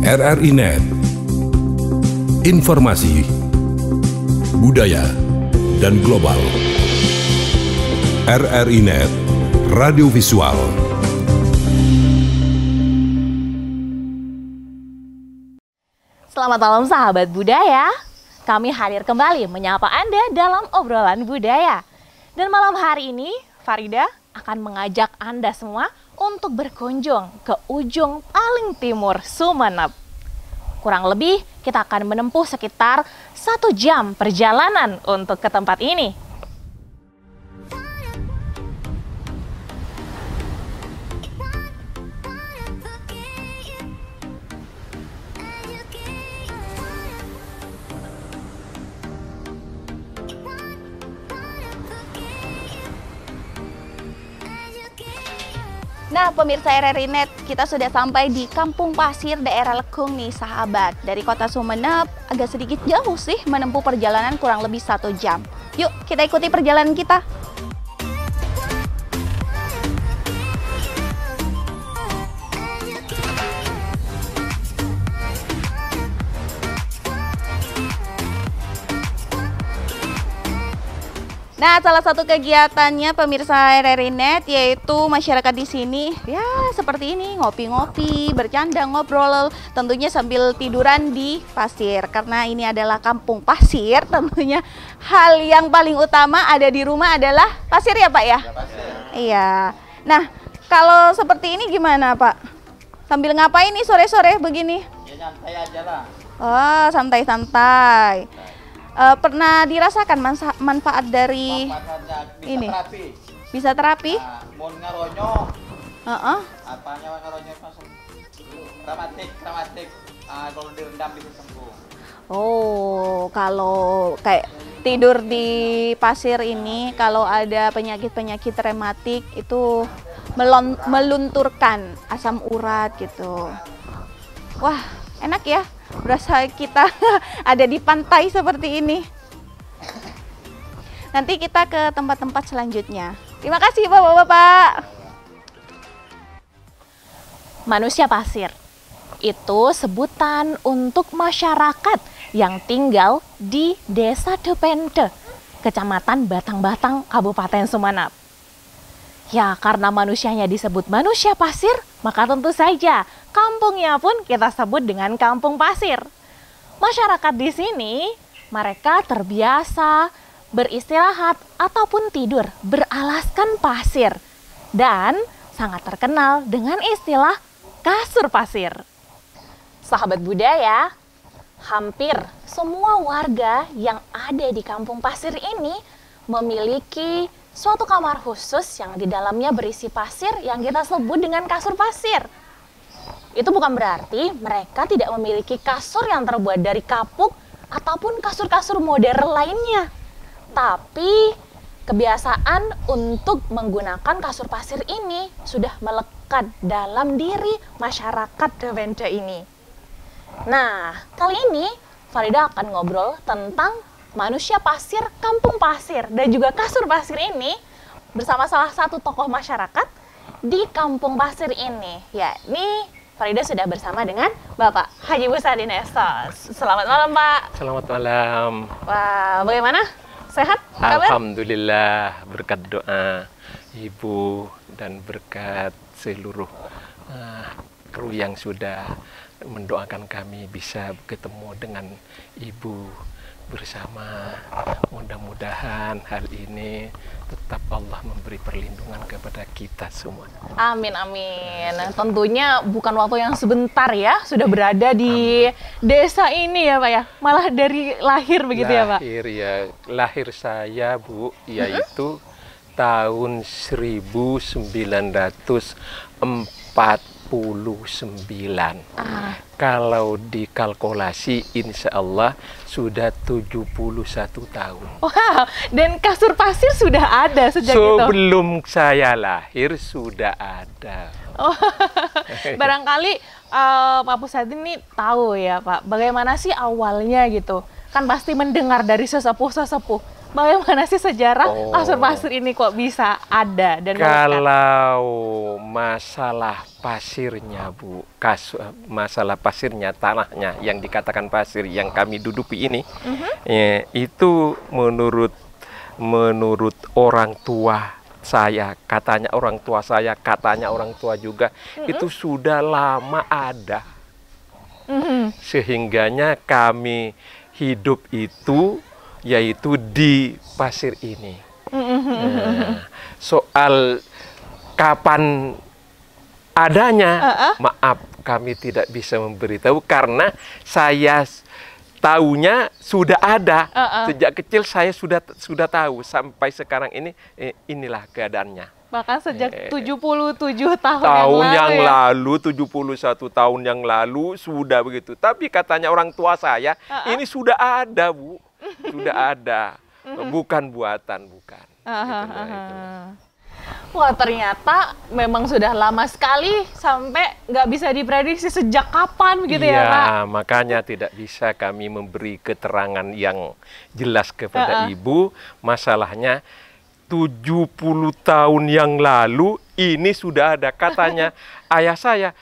RRI Net. Informasi, budaya, dan global. RRI Net, radio visual. Selamat malam sahabat budaya. Kami hadir kembali menyapa Anda dalam obrolan budaya. Dan malam hari ini, Farida akan mengajak Anda semua untuk berkunjung ke ujung paling timur Sumeneb. Kurang lebih kita akan menempuh sekitar 1 jam perjalanan untuk ke tempat ini. Nah, pemirsa RRI Net, kita sudah sampai di Kampung Pasir daerah Lekung nih sahabat. Dari kota Sumeneb agak sedikit jauh sih, menempuh perjalanan kurang lebih 1 jam. Yuk kita ikuti perjalanan kita. Nah, salah satu kegiatannya pemirsa RRI Net yaitu masyarakat di sini ya seperti ini, ngopi-ngopi, bercanda, ngobrol, tentunya sambil tiduran di pasir. Karena ini adalah kampung pasir, tentunya hal yang paling utama ada di rumah adalah pasir ya Pak ya? Ya, pasir. Iya. Nah, kalau seperti ini gimana Pak? Sambil ngapain nih sore-sore begini? Ya santai aja lah. Oh, santai-santai. Pernah dirasakan manfaat dari bisa ini? Terapi. Bisa terapi? Nah, mau ngaronyo. Apanya ngaronyo langsung krematik. Kalau direndam bisa sembuh. Oh, kalau kayak tidur di pasir ini, kalau ada penyakit-penyakit rematik itu melunturkan asam urat gitu. Wah, enak ya. Berasa kita ada di pantai seperti ini. Nanti kita ke tempat-tempat selanjutnya. Terima kasih Bapak-bapak. Manusia pasir itu sebutan untuk masyarakat yang tinggal di Desa Depente, Kecamatan Batang-Batang, Kabupaten Sumeneb. Ya, karena manusianya disebut manusia pasir, maka tentu saja kampungnya pun kita sebut dengan kampung pasir. Masyarakat di sini, mereka terbiasa beristirahat ataupun tidur beralaskan pasir dan sangat terkenal dengan istilah kasur pasir. Sahabat budaya, hampir semua warga yang ada di kampung pasir ini memiliki suatu kamar khusus yang di dalamnya berisi pasir yang kita sebut dengan kasur pasir. Itu bukan berarti mereka tidak memiliki kasur yang terbuat dari kapuk ataupun kasur-kasur modern lainnya. Tapi kebiasaan untuk menggunakan kasur pasir ini sudah melekat dalam diri masyarakat Depente ini. Nah, kali ini Farida akan ngobrol tentang manusia pasir, kampung pasir, dan juga kasur pasir ini bersama salah satu tokoh masyarakat di kampung pasir ini, yakni Farida sudah bersama dengan Bapak Haji Busadi Nestos. Selamat malam Pak. Selamat malam. Wah, bagaimana? Sehat? Kabar? Alhamdulillah, berkat doa Ibu dan berkat seluruh kru yang sudah mendoakan kami bisa ketemu dengan Ibu bersama. Mudah-mudahan hal ini tetap Allah memberi perlindungan kepada kita semua. Amin, amin. Tentunya bukan waktu yang sebentar ya, sudah berada di desa ini ya Pak ya, malah dari lahir begitu ya Pak? Lahir ya, lahir saya Bu, yaitu tahun 1949. Kalau dikalkulasi insya Allah sudah 71 tahun. Wow, dan kasur pasir sudah ada sejak itu? Sebelum saya lahir sudah ada. Oh, barangkali Pak Busadi ini tahu ya Pak, bagaimana sih awalnya gitu? Kan pasti mendengar dari sesepuh-sesepuh. bagaimana sih sejarah kasur pasir ini kok bisa ada dan melekat? Kalau masalah pasirnya, Bu, masalah pasirnya, tanahnya yang dikatakan pasir yang kami duduki ini, itu menurut orang tua saya, katanya orang tua saya, katanya orang tua juga, itu sudah lama ada. Sehingganya kami hidup itu yaitu di pasir ini. Nah, soal kapan adanya, maaf kami tidak bisa memberitahu karena saya tahunya sudah ada. Sejak kecil saya sudah tahu sampai sekarang ini, inilah keadaannya. Bahkan sejak 77 tahun yang ya? lalu, 71 tahun yang lalu sudah begitu. Tapi katanya orang tua saya, ini sudah ada, Bu. Sudah ada. Bukan buatan, bukan. Wah, ternyata memang sudah lama sekali sampai nggak bisa diprediksi sejak kapan begitu ya, Pak? Iya, makanya tidak bisa kami memberi keterangan yang jelas kepada Ibu. Masalahnya 70 tahun yang lalu ini sudah ada, katanya ayah saya,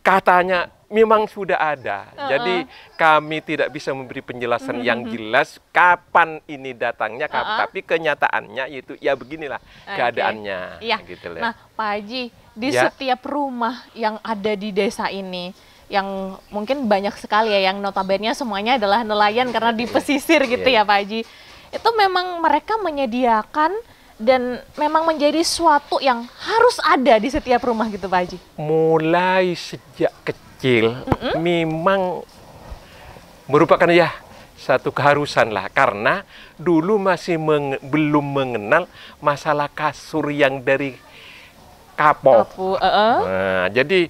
katanya memang sudah ada. Jadi kami tidak bisa memberi penjelasan yang jelas kapan ini datangnya, tapi kenyataannya itu ya beginilah keadaannya. Iya. Gitu. Nah, Pak Haji, di setiap rumah yang ada di desa ini, yang mungkin banyak sekali ya, yang notabene semuanya adalah nelayan karena di pesisir gitu ya Pak Haji, itu memang mereka menyediakan dan memang menjadi suatu yang harus ada di setiap rumah gitu Pak Haji? Mulai sejak kecil memang merupakan ya satu keharusan lah, karena dulu masih belum mengenal masalah kasur yang dari kapok. Nah, jadi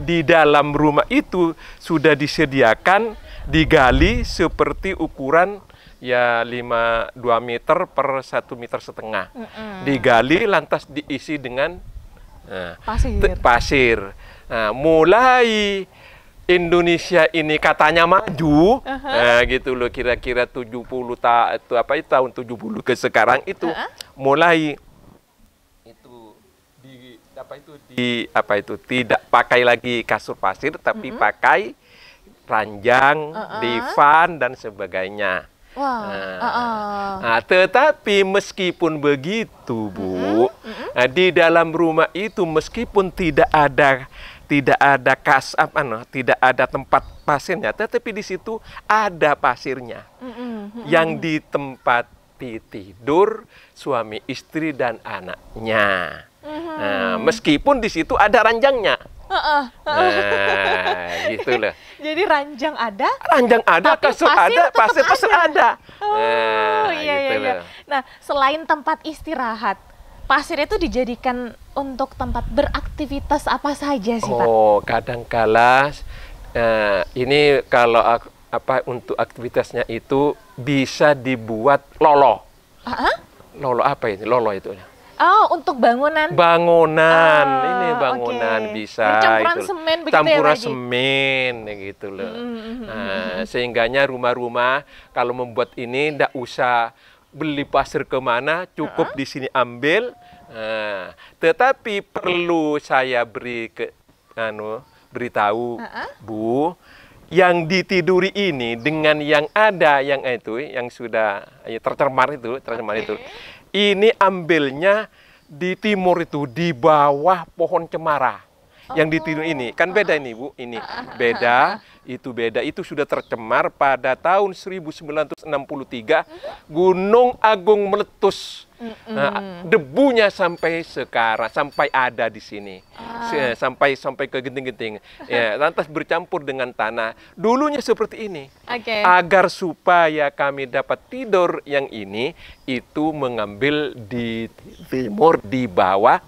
di dalam rumah itu sudah disediakan, digali seperti ukuran ya 2 meter per 1,5 meter. Digali lantas diisi dengan pasir. Nah, mulai Indonesia ini katanya maju, gitu loh, kira-kira 70 tahun 70 ke sekarang itu mulai tidak pakai lagi kasur pasir, tapi pakai ranjang, divan dan sebagainya. Nah, tetapi meskipun begitu, Bu, di dalam rumah itu meskipun tidak ada tempat pasirnya, tetapi di situ ada pasirnya yang ditempati tidur suami istri dan anaknya. Nah, meskipun di situ ada ranjangnya. Nah, gitu loh. Jadi ranjang ada, kasur ada, pasir ada. Iya. Nah, selain tempat istirahat, pasir itu dijadikan untuk tempat beraktivitas apa saja sih, Pak? Oh, kadang-kala ini kalau untuk aktivitasnya itu bisa dibuat lolo. Lolo apa ini? Lolo itu. Oh, untuk bangunan. Ini bangunan bisa. Jadi campuran semen begitu campuran ya, Pak? Semen gitu loh. Nah, sehingganya rumah-rumah kalau membuat ini tidak usah beli pasir kemana, cukup di sini ambil. Nah, tetapi perlu saya beritahu, Bu, yang ditiduri ini dengan yang ada yang sudah tercemar itu, ini ambilnya di timur itu, di bawah pohon cemara. Yang ditidur ini kan beda ini, Bu, ini beda, itu sudah tercemar pada tahun 1963, Gunung Agung meletus. Nah, debunya sampai sekarang, sampai ada di sini, sampai ke genting-genting, ya, lantas bercampur dengan tanah. Dulunya seperti ini, agar supaya kami dapat tidur yang ini, itu mengambil di timur, di bawah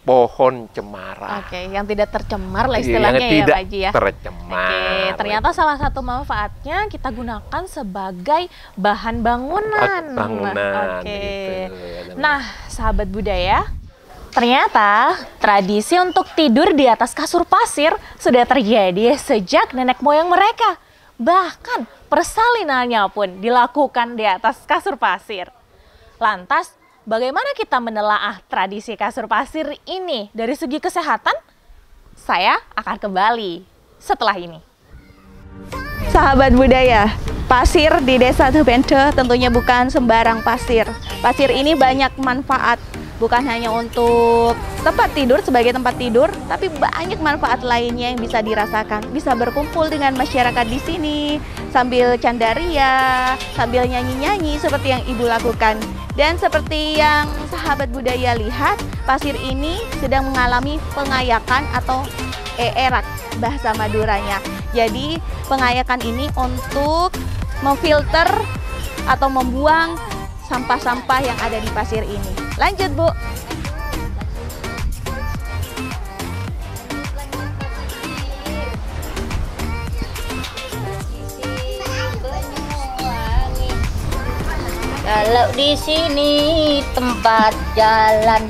pohon cemara. Yang tidak tercemar lah istilahnya ya, Pak Haji ya. Tercemar. Ternyata salah satu manfaatnya kita gunakan sebagai bahan bangunan. Gitu. Nah, sahabat budaya, ternyata tradisi untuk tidur di atas kasur pasir sudah terjadi sejak nenek moyang mereka. Bahkan persalinannya pun dilakukan di atas kasur pasir. Lantas, bagaimana kita menelaah tradisi kasur pasir ini dari segi kesehatan? Saya akan kembali setelah ini. Sahabat budaya, pasir di Desa Tebente tentunya bukan sembarang pasir. Pasir ini banyak manfaat. Bukan hanya untuk tempat tidur sebagai tempat tidur, tapi banyak manfaat lainnya yang bisa dirasakan. Bisa berkumpul dengan masyarakat di sini, sambil candaria, sambil nyanyi-nyanyi seperti yang Ibu lakukan. Dan seperti yang sahabat budaya lihat, pasir ini sedang mengalami pengayakan atau erat bahasa Maduranya. Jadi pengayakan ini untuk memfilter atau membuang sampah-sampah yang ada di pasir ini. Lanjut, Bu. Kalau di sini tempat jalan.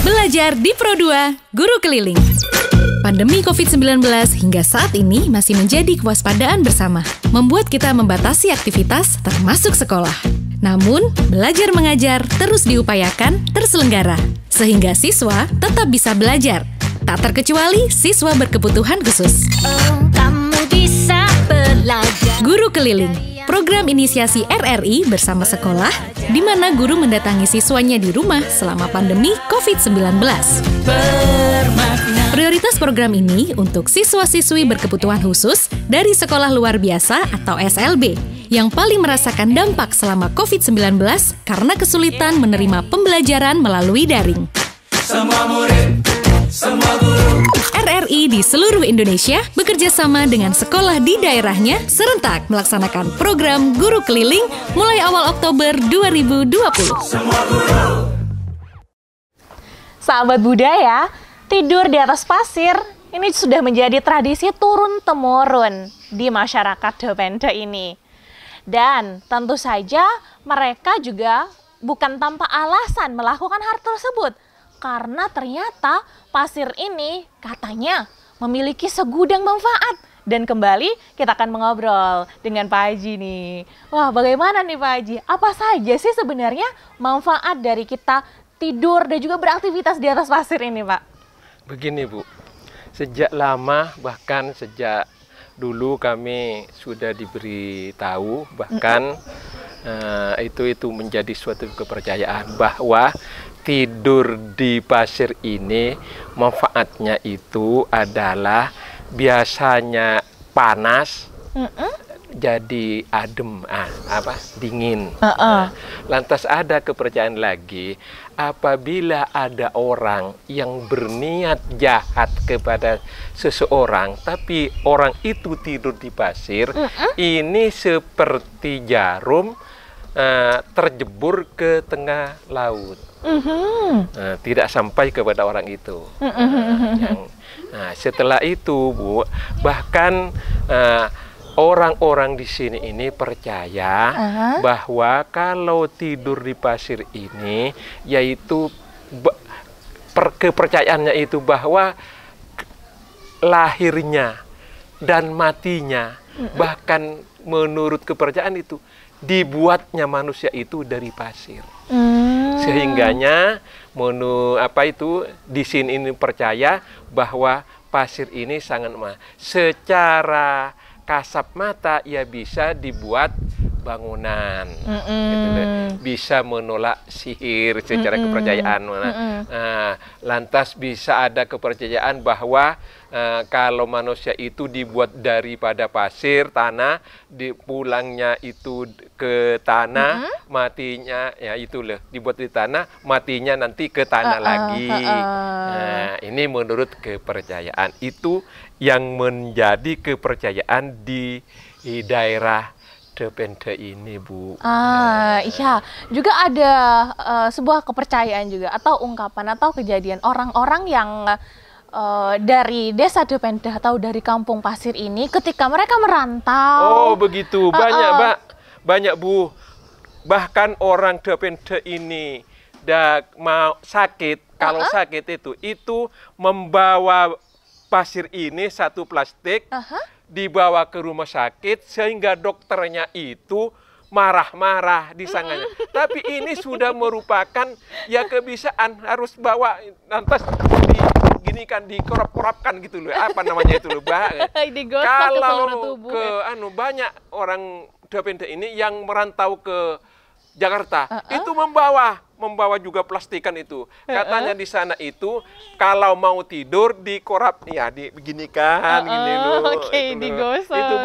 Belajar di Pro2 Guru Keliling. Pandemi COVID-19 hingga saat ini masih menjadi kewaspadaan bersama, membuat kita membatasi aktivitas termasuk sekolah. Namun, belajar mengajar terus diupayakan terselenggara, sehingga siswa tetap bisa belajar. Tak terkecuali siswa berkebutuhan khusus. Kamu bisa belajar. Guru Keliling, program inisiasi RRI bersama sekolah, di mana guru mendatangi siswanya di rumah selama pandemi COVID-19. Prioritas program ini untuk siswa-siswi berkebutuhan khusus dari sekolah luar biasa atau SLB yang paling merasakan dampak selama COVID-19 karena kesulitan menerima pembelajaran melalui daring. Semua murid, semua guru. RRI di seluruh Indonesia bekerja sama dengan sekolah di daerahnya serentak melaksanakan program Guru Keliling mulai awal Oktober 2020. Semua guru. Sahabat budaya, tidur di atas pasir ini sudah menjadi tradisi turun-temurun di masyarakat Tebente ini. Dan tentu saja mereka juga bukan tanpa alasan melakukan hal tersebut. Karena ternyata pasir ini katanya memiliki segudang manfaat. Dan kembali kita akan mengobrol dengan Pak Haji nih. Wah, bagaimana nih Pak Haji? Apa saja sih sebenarnya manfaat dari kita tidur dan juga beraktivitas di atas pasir ini, Pak? Begini Bu, sejak lama bahkan sejak dulu kami sudah diberi tahu bahkan itu menjadi suatu kepercayaan bahwa tidur di pasir ini manfaatnya itu adalah biasanya panas jadi adem, dingin. Lantas ada kepercayaan lagi, apabila ada orang yang berniat jahat kepada seseorang, tapi orang itu tidur di pasir, ini seperti jarum terjebur ke tengah laut. Tidak sampai kepada orang itu. Setelah itu, Bu, bahkan orang-orang di sini ini percaya bahwa kalau tidur di pasir ini, yaitu kepercayaannya itu bahwa lahirnya dan matinya, bahkan menurut kepercayaan itu dibuatnya manusia itu dari pasir. Sehingganya di sini ini percaya bahwa pasir ini sangat secara kasat mata ya bisa dibuat bangunan, bisa menolak sihir secara kepercayaan. Lantas bisa ada kepercayaan bahwa kalau manusia itu dibuat daripada pasir, tanah, pulangnya itu ke tanah, matinya ya itulah dibuat di tanah, matinya nanti ke tanah lagi. Ini menurut kepercayaan itu yang menjadi kepercayaan di daerah Tebente ini, Bu. Iya, juga ada sebuah kepercayaan juga atau ungkapan atau kejadian orang-orang yang dari desa Tebente atau dari kampung pasir ini ketika mereka merantau. Oh, begitu. Banyak, Mbak. Banyak, Bu. Bahkan orang Tebente ini mau sakit kalau sakit itu membawa pasir ini satu plastik, dibawa ke rumah sakit sehingga dokternya itu marah-marah di sananya. Tapi ini sudah merupakan ya kebiasaan, harus bawa lantas diginikan, dikorap-korapkan gitu loh. Apa namanya itu loh, kalau ke banyak orang depende ini yang merantau ke Jakarta, itu membawa juga plastikan itu. Katanya di sana itu kalau mau tidur dikorap, ya beginikan gini loh. Digosok. Itu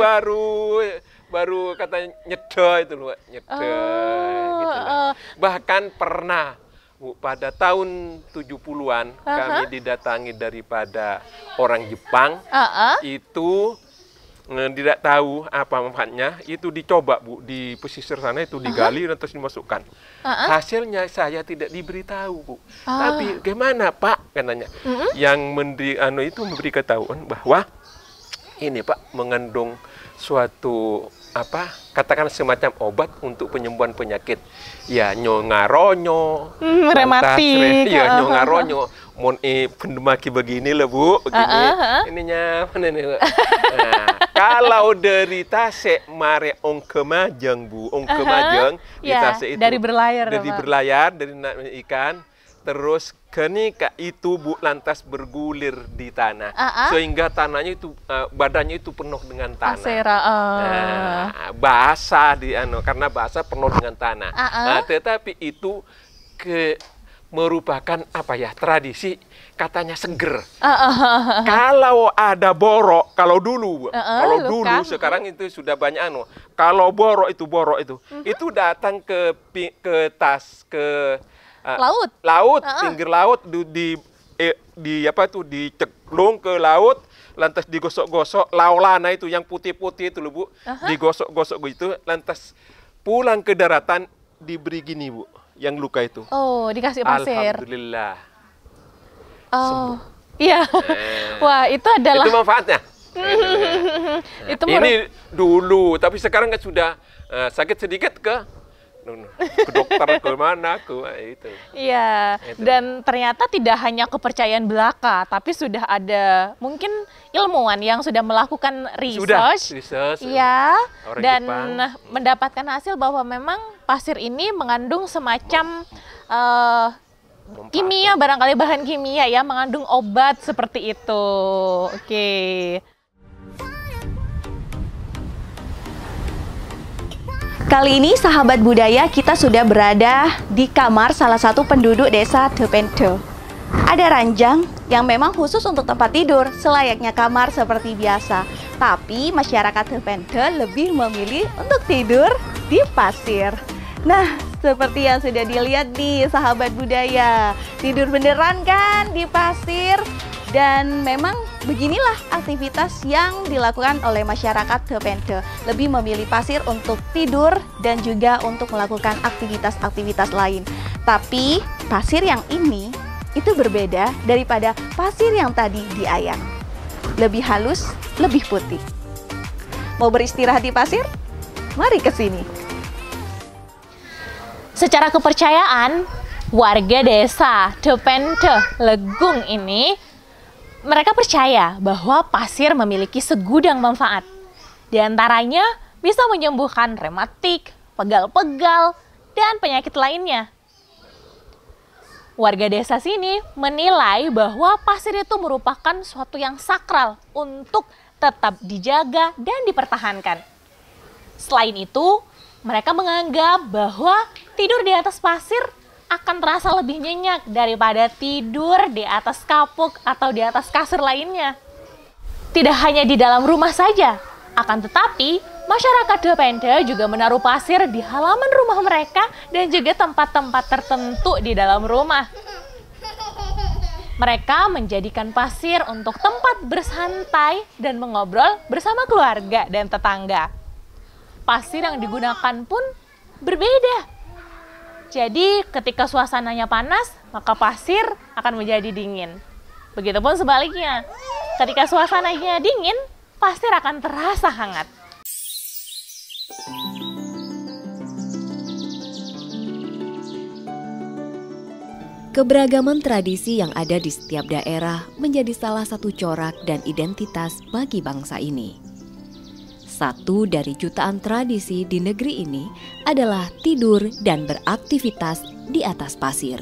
baru katanya nyedot itu loh, nyedot gitu loh. Bahkan pernah Bu, pada tahun 70-an kami didatangi daripada orang Jepang, itu tidak tahu apa manfaatnya, itu dicoba Bu, di pesisir sana itu digali dan terus dimasukkan. Hasilnya saya tidak diberitahu Bu. Tapi gimana Pak katanya, yang memberi ketahuan bahwa ini Pak mengandung suatu katakan semacam obat untuk penyembuhan penyakit. Ya nyongaronyo, rematik, nyongaronyo, pendemaki begini lah Bu, begini. Ininya mana nih? Nah, kalau dari Tasik mare Ongkemajang Bu, Ongkemajang di Tasik itu dari berlayar, dari ikan, terus kenika itu Bu lantas bergulir di tanah, sehingga tanahnya itu badannya itu penuh dengan tanah. Basah karena basah penuh dengan tanah. Tetapi itu merupakan tradisi, katanya seger. Kalau ada borok, kalau dulu sekarang itu sudah banyak kalau borok itu datang ke laut, pinggir laut, diceklung ke laut, lantas digosok-gosok laulana itu yang putih-putih itu loh Bu, digosok-gosok gitu, lantas pulang ke daratan diberi gini Bu, yang luka itu. Oh, dikasih pasir. Alhamdulillah. Oh, iya. Wah, itu adalah. Itu manfaatnya. Ini dulu, tapi sekarang kan sudah sakit sedikit ke dokter, ke mana, itu. Iya, dan ternyata tidak hanya kepercayaan belaka, tapi sudah ada mungkin ilmuwan yang sudah melakukan research. Iya, dan mendapatkan hasil bahwa memang pasir ini mengandung semacam kimia, barangkali bahan kimia ya, mengandung obat seperti itu. Oke. Kali ini sahabat budaya, kita sudah berada di kamar salah satu penduduk desa Depende. Ada ranjang yang memang khusus untuk tempat tidur, selayaknya kamar seperti biasa. Tapi masyarakat Depende lebih memilih untuk tidur di pasir. Nah, seperti yang sudah dilihat nih sahabat budaya, tidur beneran kan di pasir. Dan memang beginilah aktivitas yang dilakukan oleh masyarakat Depende. Lebih memilih pasir untuk tidur dan juga untuk melakukan aktivitas-aktivitas lain. Tapi pasir yang ini itu berbeda daripada pasir yang tadi di Ayang. Lebih halus, lebih putih. Mau beristirahat di pasir? Mari ke sini. Secara kepercayaan, warga desa Depende Legung ini, mereka percaya bahwa pasir memiliki segudang manfaat. Di antaranya bisa menyembuhkan rematik, pegal-pegal, dan penyakit lainnya. Warga desa sini menilai bahwa pasir itu merupakan suatu yang sakral untuk tetap dijaga dan dipertahankan. Selain itu, mereka menganggap bahwa tidur di atas pasir akan terasa lebih nyenyak daripada tidur di atas kapuk atau di atas kasur lainnya. Tidak hanya di dalam rumah saja, akan tetapi masyarakat Depende juga menaruh pasir di halaman rumah mereka dan juga tempat-tempat tertentu di dalam rumah. Mereka menjadikan pasir untuk tempat bersantai dan mengobrol bersama keluarga dan tetangga. Pasir yang digunakan pun berbeda. Jadi ketika suasananya panas, maka pasir akan menjadi dingin. Begitupun sebaliknya, ketika suasananya dingin, pasir akan terasa hangat. Keberagaman tradisi yang ada di setiap daerah menjadi salah satu corak dan identitas bagi bangsa ini. Satu dari jutaan tradisi di negeri ini adalah tidur dan beraktivitas di atas pasir.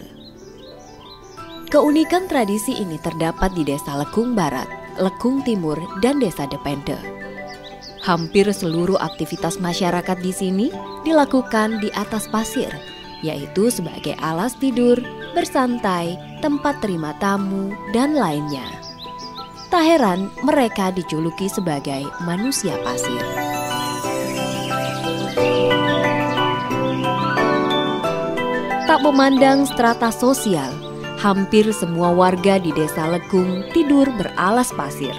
Keunikan tradisi ini terdapat di Desa Lekung Barat, Lekung Timur, dan Desa Depende. Hampir seluruh aktivitas masyarakat di sini dilakukan di atas pasir, yaitu sebagai alas tidur, bersantai, tempat terima tamu, dan lainnya. Tak heran mereka dijuluki sebagai manusia pasir. Tak memandang strata sosial, hampir semua warga di Desa Lekung tidur beralas pasir.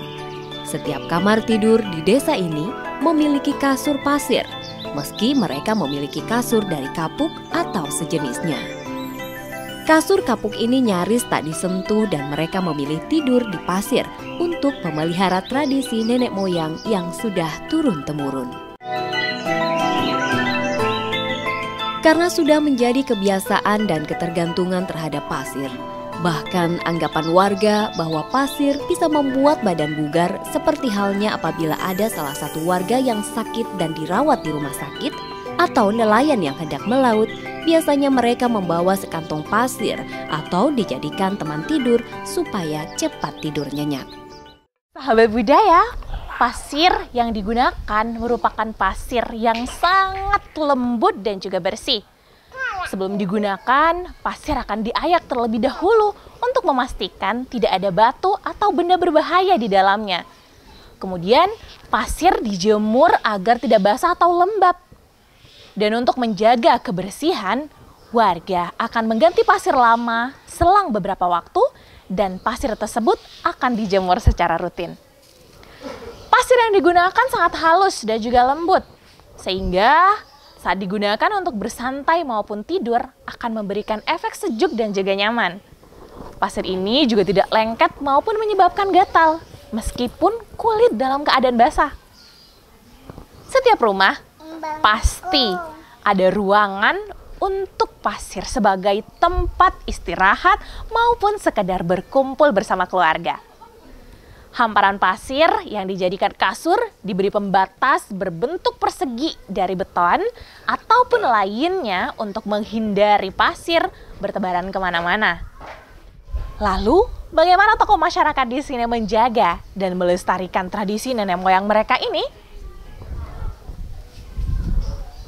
Setiap kamar tidur di desa ini memiliki kasur pasir, meski mereka memiliki kasur dari kapuk atau sejenisnya. Kasur kapuk ini nyaris tak disentuh dan mereka memilih tidur di pasir untuk memelihara tradisi nenek moyang yang sudah turun-temurun. Karena sudah menjadi kebiasaan dan ketergantungan terhadap pasir, bahkan anggapan warga bahwa pasir bisa membuat badan bugar seperti halnya apabila ada salah satu warga yang sakit dan dirawat di rumah sakit, atau nelayan yang hendak melaut, biasanya mereka membawa sekantong pasir atau dijadikan teman tidur supaya cepat tidur nyenyak. Sahabat budaya, pasir yang digunakan merupakan pasir yang sangat lembut dan juga bersih. Sebelum digunakan, pasir akan diayak terlebih dahulu untuk memastikan tidak ada batu atau benda berbahaya di dalamnya. Kemudian, pasir dijemur agar tidak basah atau lembab. Dan untuk menjaga kebersihan, warga akan mengganti pasir lama selang beberapa waktu dan pasir tersebut akan dijemur secara rutin. Pasir yang digunakan sangat halus dan juga lembut, sehingga saat digunakan untuk bersantai maupun tidur akan memberikan efek sejuk dan juga nyaman. Pasir ini juga tidak lengket maupun menyebabkan gatal, meskipun kulit dalam keadaan basah. Setiap rumah pasti ada ruangan untuk pasir sebagai tempat istirahat maupun sekedar berkumpul bersama keluarga. Hamparan pasir yang dijadikan kasur diberi pembatas berbentuk persegi dari beton ataupun lainnya untuk menghindari pasir bertebaran kemana-mana. Lalu, bagaimana tokoh masyarakat di sini menjaga dan melestarikan tradisi nenek moyang mereka ini?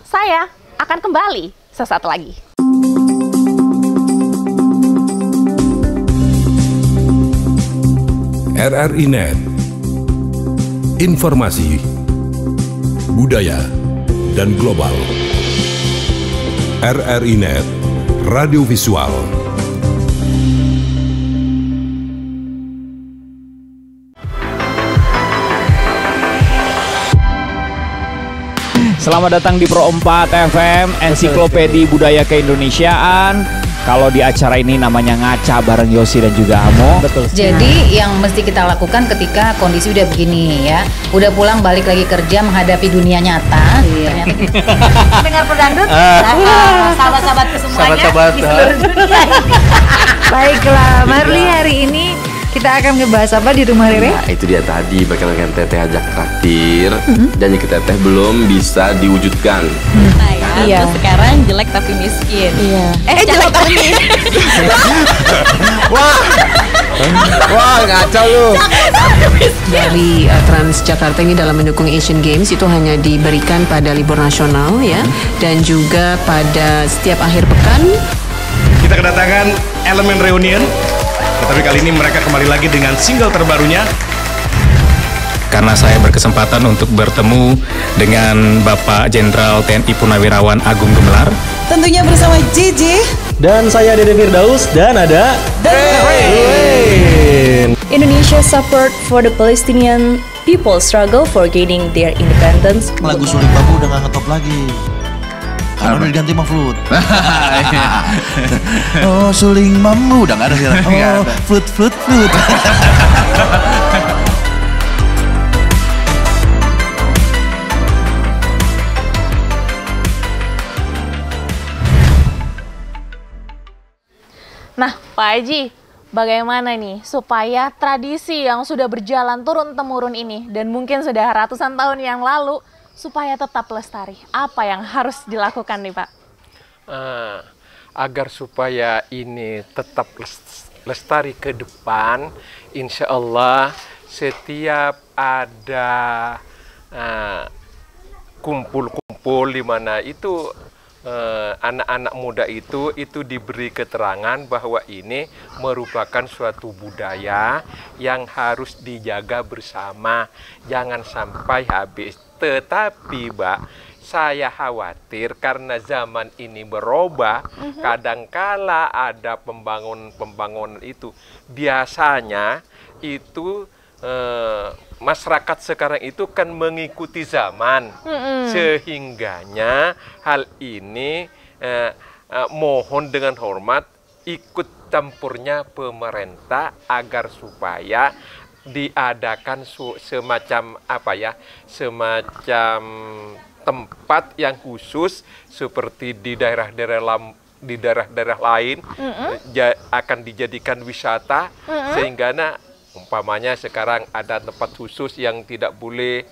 Saya akan kembali sesaat lagi. RRI Net. Informasi, budaya, dan global. RRI Net, radio visual. Selamat datang di Pro 4 FM, Ensiklopedi Budaya Keindonesiaan. Kalau di acara ini namanya ngaca bareng Yosi dan juga Amo. Betul. Jadi yang mesti kita lakukan ketika kondisi udah begini ya, udah pulang balik lagi kerja menghadapi dunia nyata. Iya. Dengar pedangdut, sahabat-sahabatku semuanya di seluruh dunia. Baiklah, Marli, hari ini kita akan ngebahas apa di rumah Rere? Nah, itu dia tadi bakalan Teteh ajak traktir. Janji ke Teteh belum bisa diwujudkan. Iya. Sekarang jelek tapi miskin. Iya. Jelek tapi miskin. Wah, ngaco lu. Dari Transjakarta ini dalam mendukung Asian Games itu hanya diberikan pada libur nasional ya, dan juga pada setiap akhir pekan. Kita kedatangan Elemen Reunion. Tetapi kali ini mereka kembali lagi dengan single terbarunya. Karena saya berkesempatan untuk bertemu dengan Bapak Jenderal TNI Purnawirawan Agung Gumelar. Tentunya bersama JJ. Dan saya Dede Firdaus dan ada The Rain. Indonesia support for the Palestinian people struggle for gaining their independence. Lagu Suling Bambu udah gak ngetop lagi. Karena udah diganti sama flute. Oh, Suling Bambu udah gak ada sekarang. Oh, flute. Nah, Pak Haji, bagaimana nih supaya tradisi yang sudah berjalan turun-temurun ini dan mungkin sudah ratusan tahun yang lalu supaya tetap lestari? Apa yang harus dilakukan nih Pak? Agar supaya ini tetap lestari ke depan, insya Allah setiap ada kumpul-kumpul di mana itu anak-anak muda itu diberi keterangan bahwa ini merupakan suatu budaya yang harus dijaga bersama, jangan sampai habis. Tetapi Mbak, saya khawatir karena zaman ini berubah, kadangkala ada pembangunan itu biasanya itu masyarakat sekarang itu kan mengikuti zaman, sehingganya hal ini mohon dengan hormat ikut campurnya pemerintah agar supaya diadakan semacam semacam tempat yang khusus seperti di daerah-daerah lain akan dijadikan wisata, sehingga umpamanya sekarang ada tempat khusus yang tidak boleh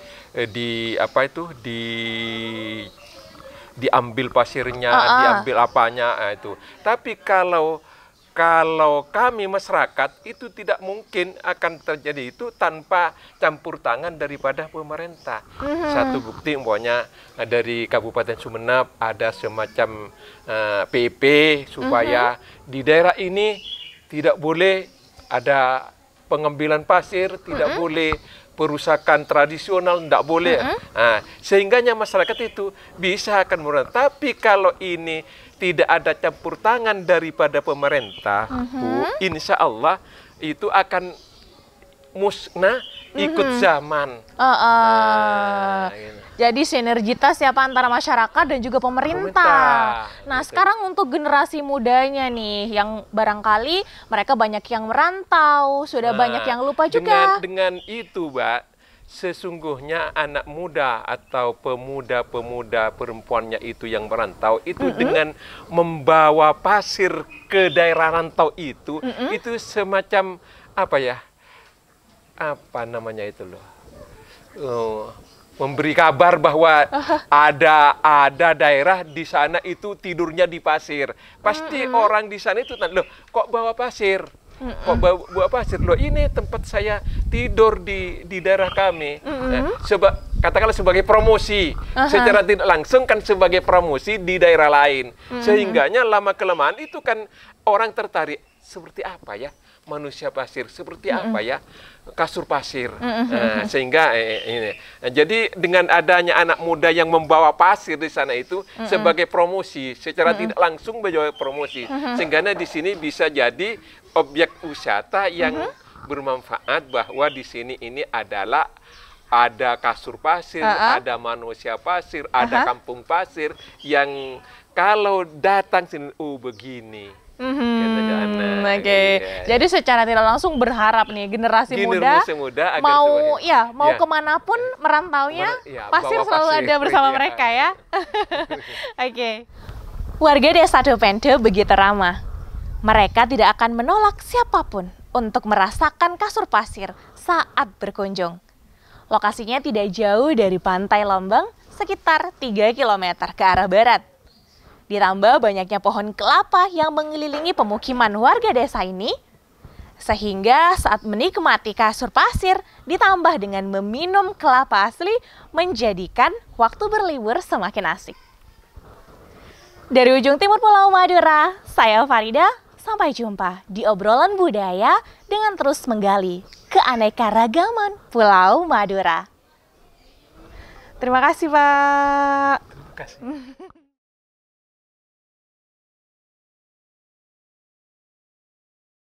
diambil pasirnya, diambil apanya itu. Tapi kalau kami masyarakat itu tidak mungkin akan terjadi itu tanpa campur tangan daripada pemerintah. Satu bukti umpamanya dari Kabupaten Sumeneb ada semacam PP supaya di daerah ini tidak boleh ada pengambilan pasir, tidak boleh perusakan tradisional, tidak boleh. Sehingganya masyarakat itu bisa akan merantau. Tapi kalau ini tidak ada campur tangan daripada pemerintah, Bu, insya Allah itu akan musnah ikut zaman. Jadi sinergitas ya Pak antara masyarakat dan juga pemerintah. Nah sekarang untuk generasi mudanya nih yang barangkali mereka banyak yang merantau, sudah banyak yang lupa juga. Dengan itu Mbak, sesungguhnya anak muda atau pemuda-pemuda perempuannya itu yang merantau itu dengan membawa pasir ke daerah rantau itu semacam memberi kabar bahwa ada daerah di sana itu tidurnya di pasir. Pasti orang di sana itu loh, kok bawa pasir? Kok bawa pasir? Loh, ini tempat saya tidur di daerah kami. Katakanlah sebagai promosi, secara tidak langsung kan sebagai promosi di daerah lain. Sehingganya lama-kelamaan itu kan orang tertarik, seperti apa ya manusia pasir, seperti apa ya kasur pasir. Sehingga ini. Jadi dengan adanya anak muda yang membawa pasir di sana itu sebagai promosi, secara tidak langsung menjadi promosi. Sehingga di sini bisa jadi objek wisata yang bermanfaat, bahwa di sini ini adalah ada kasur pasir, ada manusia pasir, ada kampung pasir yang kalau datang sini begini. Jadi secara tidak langsung berharap nih generasi muda mau kemanapun merantaunya, pasir selalu ada bersama mereka ya. Warga Desa Dopente begitu ramah. Mereka tidak akan menolak siapapun untuk merasakan kasur pasir saat berkunjung. Lokasinya tidak jauh dari pantai Lambang, sekitar 3 km ke arah barat. Ditambah banyaknya pohon kelapa yang mengelilingi pemukiman warga desa ini, sehingga saat menikmati kasur pasir ditambah dengan meminum kelapa asli menjadikan waktu berlibur semakin asik. Dari ujung timur Pulau Madura, saya Farida, sampai jumpa di obrolan budaya dengan terus menggali keanekaragaman Pulau Madura. Terima kasih Pak. Terima kasih.